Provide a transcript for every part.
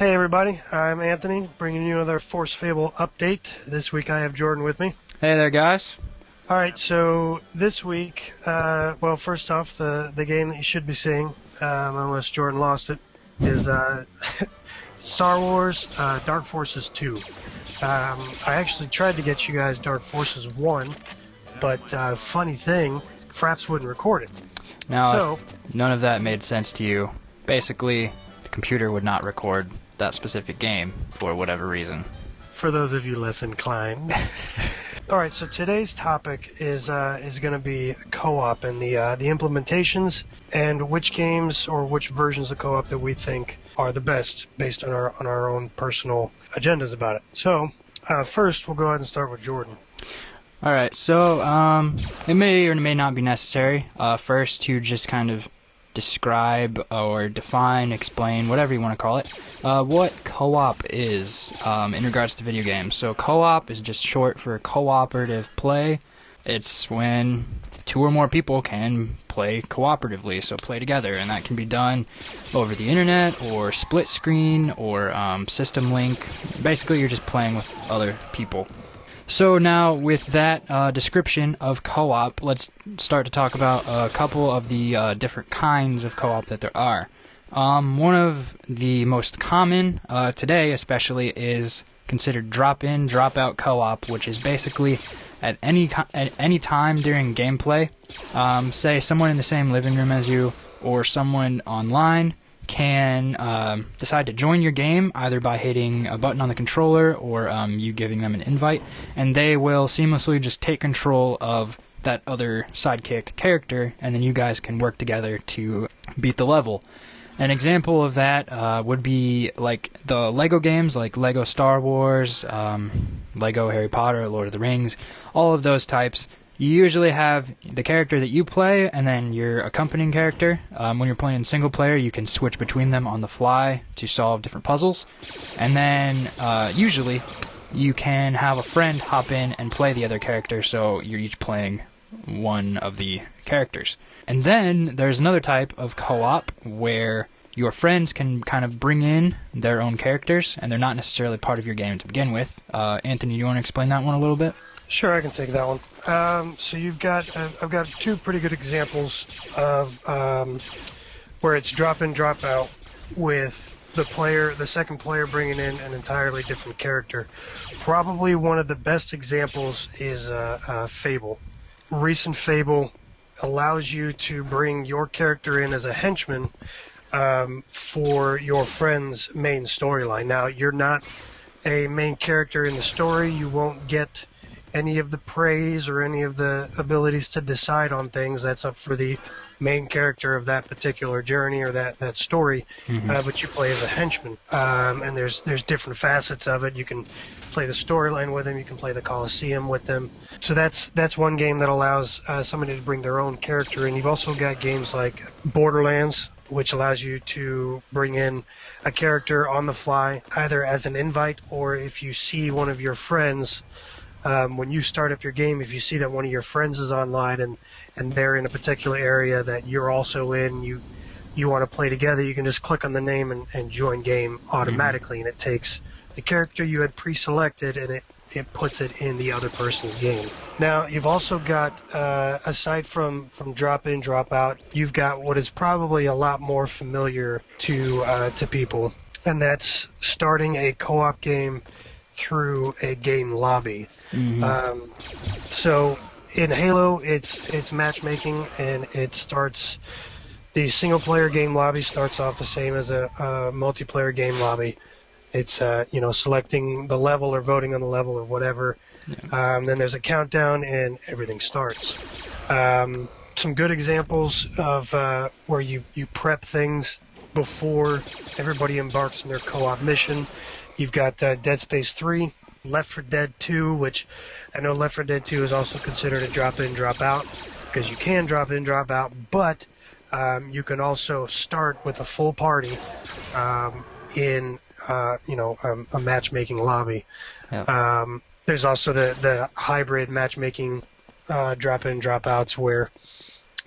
Hey everybody, I'm Anthony, bringing you another Force Fable update. This week I have Jordan with me. Hey there, guys. Alright, so this week, well, first off, the game that you should be seeing, unless Jordan lost it, is Star Wars Dark Forces 2. I actually tried to get you guys Dark Forces 1, but funny thing, Fraps wouldn't record it. Now, if none of that made sense to you, basically, the computer would not record that specific game for whatever reason. For those of you less inclined. Alright, so today's topic is going to be co-op and the implementations and which games or which versions of co-op that we think are the best based on our own personal agendas about it. So, first we'll go ahead and start with Jordan. Alright, so it may or may not be necessary first to just kind of describe or define, explain, whatever you want to call it, what co-op is in regards to video games. So co-op is just short for cooperative play. It's when two or more people can play cooperatively, so play together, and that can be done over the internet or split screen or system link. Basically, you're just playing with other people. So now, with that description of co-op, let's start to talk about a couple of the different kinds of co-op that there are. One of the most common today, especially, is considered drop-in, drop-out co-op, which is basically at any time during gameplay. Say someone in the same living room as you or someone online can decide to join your game either by hitting a button on the controller or you giving them an invite, and they will seamlessly just take control of that other sidekick character, and then you guys can work together to beat the level. An example of that would be like the Lego games, like Lego Star Wars, Lego Harry Potter, Lord of the Rings, all of those types. You usually have the character that you play and then your accompanying character. When you're playing single player, you can switch between them on the fly to solve different puzzles. And then usually you can have a friend hop in and play the other character, so you're each playing one of the characters. And then there's another type of co-op where your friends can kind of bring in their own characters, and they're not necessarily part of your game to begin with. Anthony, do you want to explain that one a little bit? Sure, I can take that one. So you've got, I've got two pretty good examples of where it's drop in, drop out with the second player bringing in an entirely different character. Probably one of the best examples is Fable. Recent Fable allows you to bring your character in as a henchman for your friend's main storyline. Now, you're not a main character in the story. You won't get any of the praise or any of the abilities to decide on things. That's up for the main character of that particular journey or that story. But you play as a henchman, and there's different facets of it. You can play the storyline with them. You can play the Coliseum with them. So that's one game that allows somebody to bring their own character in. You've also got games like Borderlands, which allows you to bring in a character on the fly, either as an invite or if you see one of your friends. When you start up your game, if you see that one of your friends is online and they're in a particular area that you're also in, you want to play together, you can just click on the name and join game automatically, and it takes the character you had pre-selected and it puts it in the other person's game. Now, you've also got, aside from drop in, drop out, you've got what is probably a lot more familiar to people, and that's starting a co-op game through a game lobby. So in Halo, it's matchmaking, and it starts. The single player game lobby starts off the same as a multiplayer game lobby. It's selecting the level or voting on the level or whatever. Then there's a countdown and everything starts. Some good examples of where you prep things before everybody embarks on their co-op mission. You've got Dead Space 3, Left 4 Dead 2, which I know Left 4 Dead 2 is also considered a drop-in, drop-out, because you can drop in, drop out, but you can also start with a full party in a matchmaking lobby. There's also the hybrid matchmaking drop-in, drop-outs where,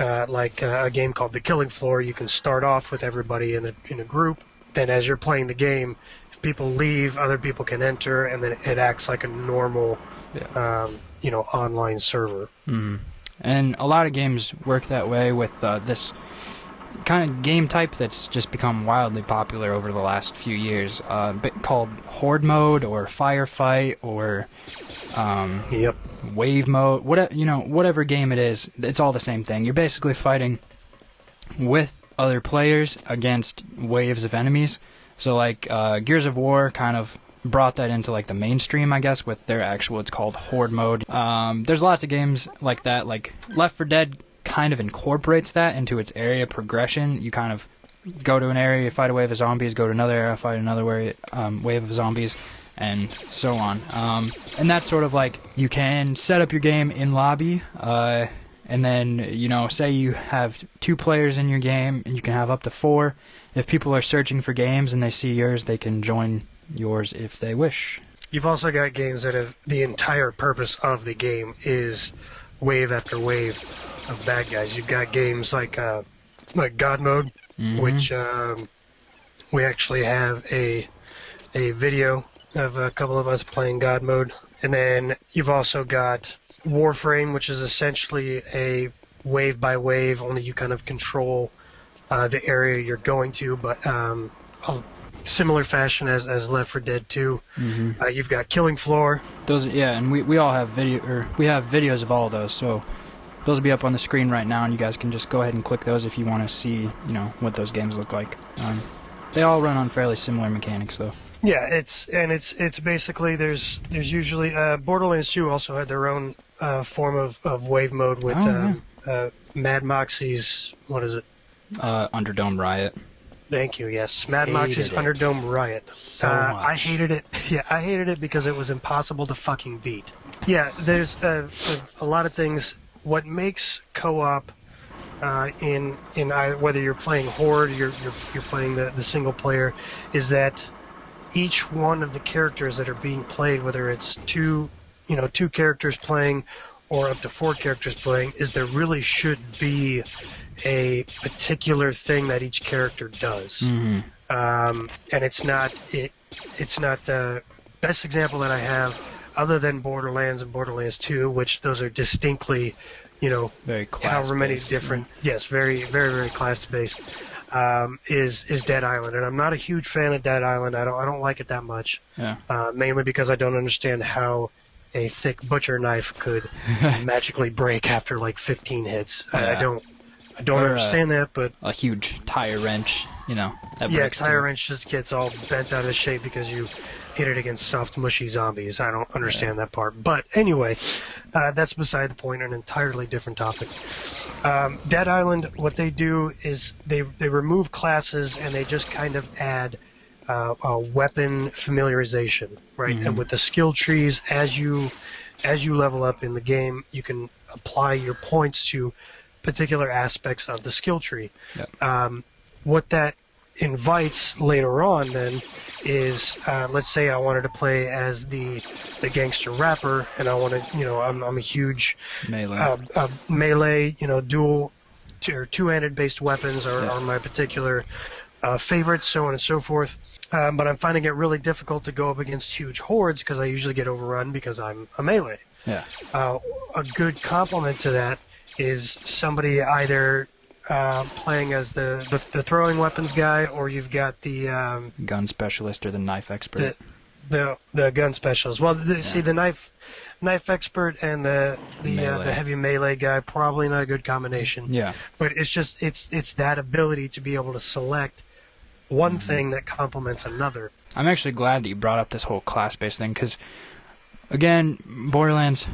like a game called The Killing Floor, you can start off with everybody in a group. Then as you're playing the game, people leave, other people can enter, and then it acts like a normal, online server. Mm. And a lot of games work that way with this kind of game type that's just become wildly popular over the last few years, called Horde Mode or Firefight or Wave Mode. Whatever game it is, it's all the same thing. You're basically fighting with other players against waves of enemies. So like Gears of War kind of brought that into like the mainstream, I guess, with their actual, it's called Horde Mode. There's lots of games like that. Like Left 4 Dead kind of incorporates that into its area progression. You kind of go to an area, fight a wave of zombies, go to another area, fight another wave of zombies, and so on. And that's sort of like, you can set up your game in lobby, and then, say you have 2 players in your game, and you can have up to 4. If people are searching for games and they see yours, they can join yours if they wish. You've also got games that have the entire purpose of the game is wave after wave of bad guys. You've got games like God Mode, which we actually have a video of a couple of us playing God Mode. And then you've also got Warframe, which is essentially a wave by wave, only you kind of control the area you're going to, but similar fashion as Left 4 Dead 2. You've got Killing Floor. Those, and we all have we have videos of all of those, so those will be up on the screen right now, and you guys can just go ahead and click those if you want to see, what those games look like. They all run on fairly similar mechanics, though. Yeah, it's basically there's usually Borderlands 2 also had their own form of wave mode with Mad Moxie's, what is it? Underdome Riot. Thank you. Yes, Mad Moxie's Underdome Riot. So much. I hated it. Yeah, I hated it because it was impossible to fucking beat. Yeah, there's a lot of things. What makes co-op whether you're playing Horde, you're playing the single player, is that each one of the characters that are being played, whether it's two characters playing or up to 4 characters playing, is there really should be a particular thing that each character does. And it's not the best example that I have, other than Borderlands and Borderlands 2, which those are distinctly, very class-based. However many different, yes, very, very, very class-based, is Dead Island. And I'm not a huge fan of Dead Island. I don't like it that much. Yeah. Mainly because I don't understand how a thick butcher knife could magically break after like 15 hits. Yeah. I don't understand that, but a huge tire wrench, that breaks tire too. wrench just gets all bent out of shape because you hit it against soft, mushy zombies. I don't understand that part. But anyway, that's beside the point, an entirely different topic. Dead Island, what they do is they remove classes and they just kind of add a weapon familiarization, right? And with the skill trees, as you level up in the game, you can apply your points to particular aspects of the skill tree. Yep. What that invites later on then is, let's say I wanted to play as the gangster rapper, and I want to, I'm a huge melee, dual or two-handed based weapons are my particular favorites, so on and so forth. But I'm finding it really difficult to go up against huge hordes because I usually get overrun because I'm a melee. Yeah. A good complement to that is somebody either playing as the throwing weapons guy, or you've got the gun specialist or the knife expert. The gun specialist. Well, see, the knife expert and the heavy melee guy, probably not a good combination. Yeah. But it's just it's that ability to be able to select one thing that complements another. I'm actually glad that you brought up this whole class-based thing, because again, Borderlands,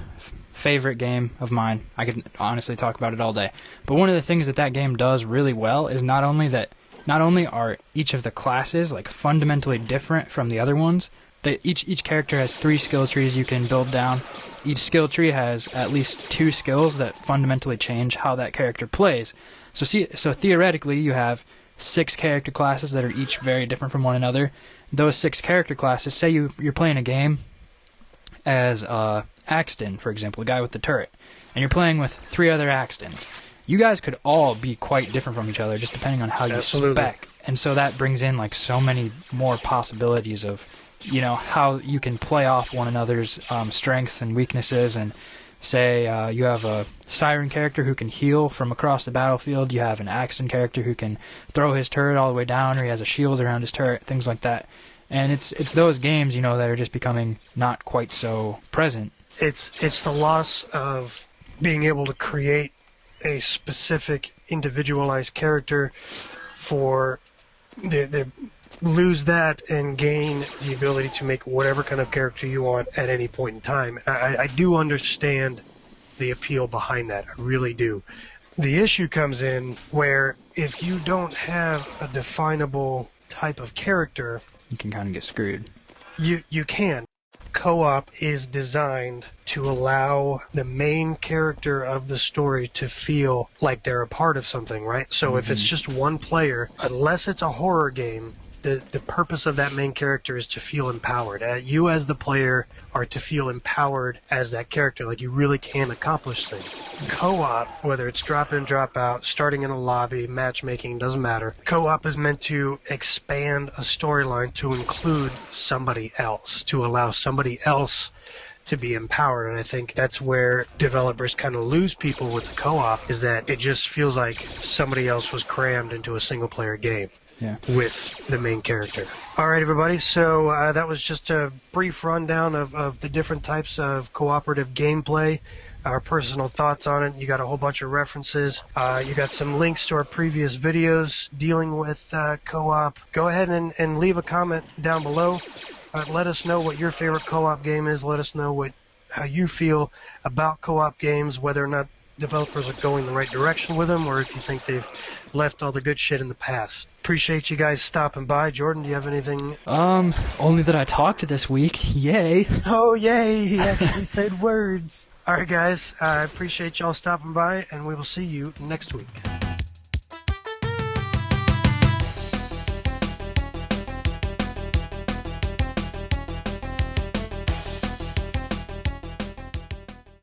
favorite game of mine. I could honestly talk about it all day. But one of the things that game does really well is not only are each of the classes like fundamentally different from the other ones, that each character has 3 skill trees you can build down. Each skill tree has at least 2 skills that fundamentally change how that character plays. So theoretically, you have 6 character classes that are each very different from one another. Those 6 character classes, say you're playing a game as Axton, for example, the guy with the turret, and you're playing with 3 other Axtons. You guys could all be quite different from each other, just depending on how you spec And so that brings in like so many more possibilities of, you know, how you can play off one another's strengths and weaknesses. And say you have a Siren character who can heal from across the battlefield, you have an Axton character who can throw his turret all the way down, or he has a shield around his turret, things like that. And it's those games, you know, that are just becoming not quite so present. It's the loss of being able to create a specific individualized character for the lose that and gain the ability to make whatever kind of character you want at any point in time. I do understand the appeal behind that. I really do. The issue comes in where if you don't have a definable type of character, You can kind of get screwed. you can. Co-op is designed to allow the main character of the story to feel like they're a part of something, right? So if it's just one player, unless it's a horror game, the purpose of that main character is to feel empowered. You as the player are to feel empowered as that character, like you really can accomplish things. Co-op, whether it's drop in, drop out, starting in a lobby, matchmaking, doesn't matter. Co-op is meant to expand a storyline to include somebody else, to allow somebody else to be empowered. And I think that's where developers kind of lose people with the co-op, is that it just feels like somebody else was crammed into a single player game. Yeah. With the main character. All right, everybody. So that was just a brief rundown of the different types of cooperative gameplay, our personal thoughts on it. You got a whole bunch of references. You got some links to our previous videos dealing with co-op. Go ahead and leave a comment down below. Let us know what your favorite co-op game is. Let us know how you feel about co-op games, whether or not developers are going the right direction with them, or if you think they've left all the good shit in the past. Appreciate you guys stopping by. Jordan, do you have anything? Only that I talked this week. Yay. Oh, yay. He actually said words. All right, guys. I appreciate y'all stopping by, and we will see you next week.